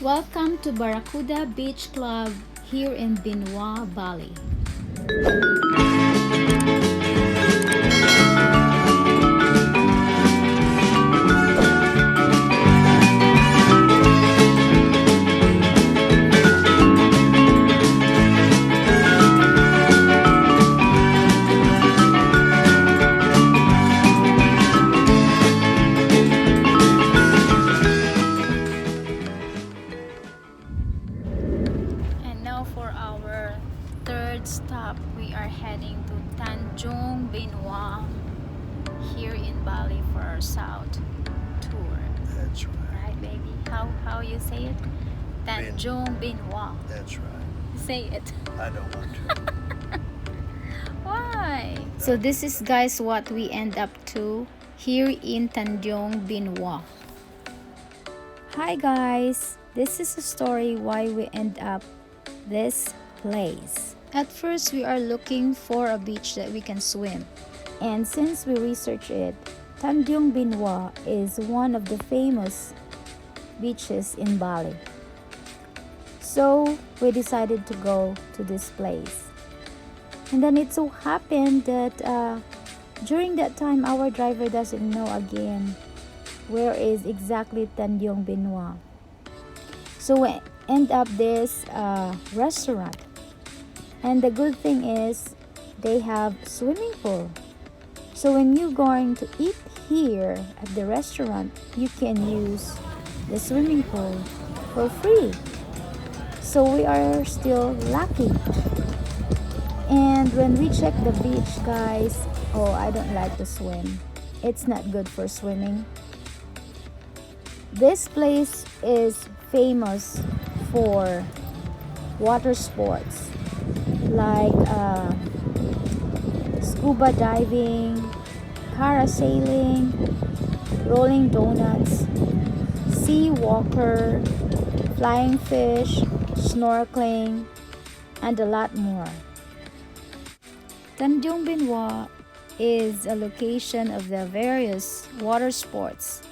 Welcome to Barracuda Beach Club here in Benoa, Bali. And now for our third stop, we are heading to Tanjung Benoa here in Bali for our South tour. That's right. Right, baby? How you say it? Tanjung Benoa. That's right. Say it. I don't want to. Why? So this is, guys, what we end up to here in Tanjung Benoa. Hi guys, this is a story why we end up this place. At first, we are looking for a beach that we can swim. And since we researched it, Tanjung Benoa is one of the famous beaches in Bali. So we decided to go to this place. And then it so happened that during that time, our driver doesn't know again where is exactly Tanjung Benoa. So we end up this restaurant. And the good thing is they have swimming pool. So when you're going to eat here at the restaurant, you can use the swimming pool for free. So we are still lucky. And when we check the beach, guys, oh, I don't like to swim. It's not good for swimming. This place is famous for water sports like scuba diving, parasailing, rolling donuts, Seawalker, flying fish, snorkeling, and a lot more. Tanjung Benoa is a location of the various water sports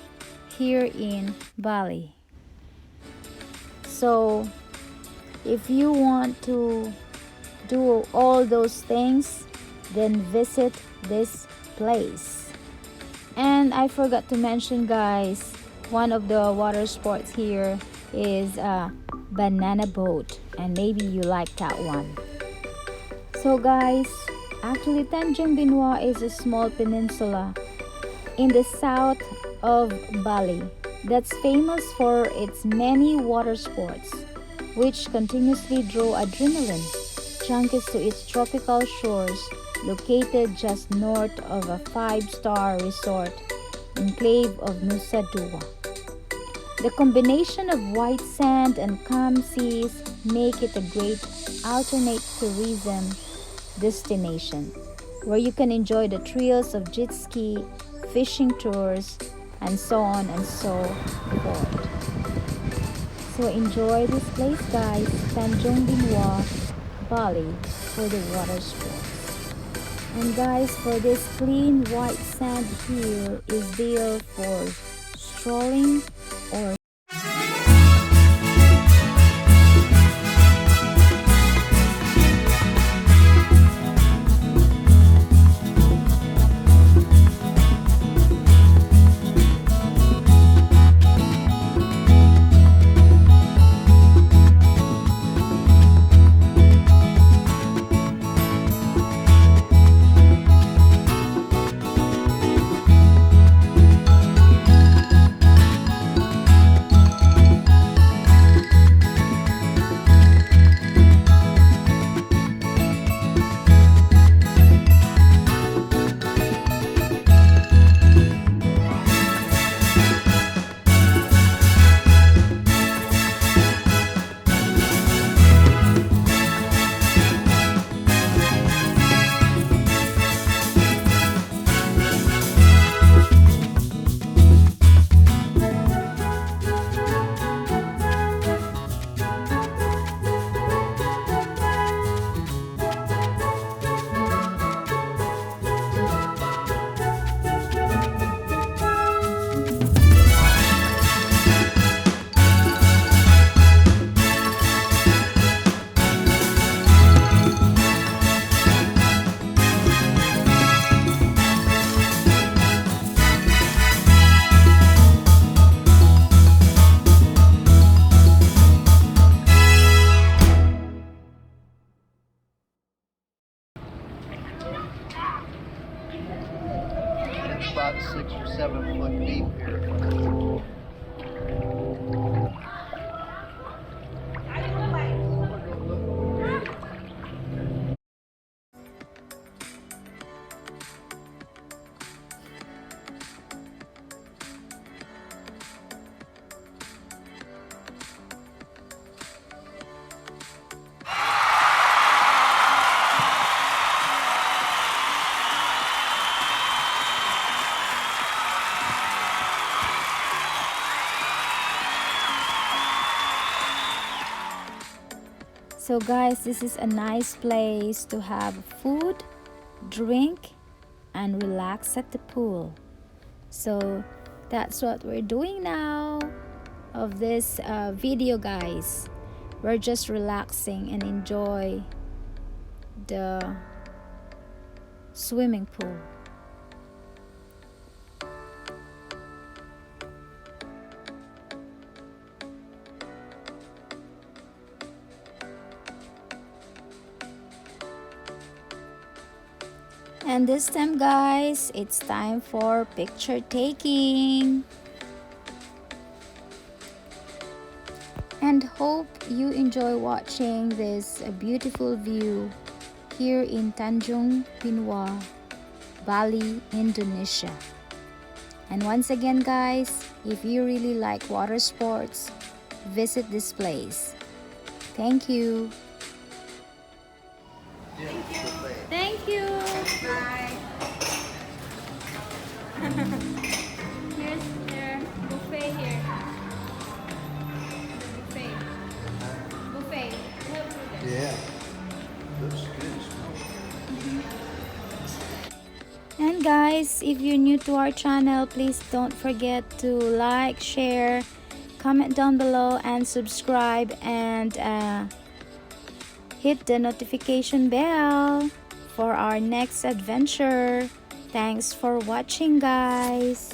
here in Bali. So if you want to do all those things, then visit this place. And I forgot to mention, guys, one of the water sports here is a banana boat, and maybe you like that one. So guys, actually Tanjung Benoa is a small peninsula in the south of Bali that's famous for its many water sports, which continuously draw adrenaline junkies to its tropical shores located just north of a 5-star resort enclave of Nusa Dua. The combination of white sand and calm seas make it a great alternate tourism destination where you can enjoy the thrills of jet ski, fishing tours, and so on and so forth. So enjoy this place, guys, Tanjung Benoa, Bali, for the water sports. And guys, for this clean white sand here is there for strolling or So guys, this is a nice place to have food, drink, and relax at the pool. So that's what we're doing now of this video, guys. We're just relaxing and enjoy the swimming pool. And this time, guys, it's time for picture taking. And hope you enjoy watching this beautiful view here in Tanjung Benoa, Bali, Indonesia. And once again, guys, if you really like water sports, visit this place. Thank you. Thank you. Bye. Here's their buffet here. Buffet. Yeah. Looks good. And guys, if you're new to our channel, please don't forget to like, share, comment down below, and subscribe, and hit the notification bell for our next adventure. Thanks for watching, guys.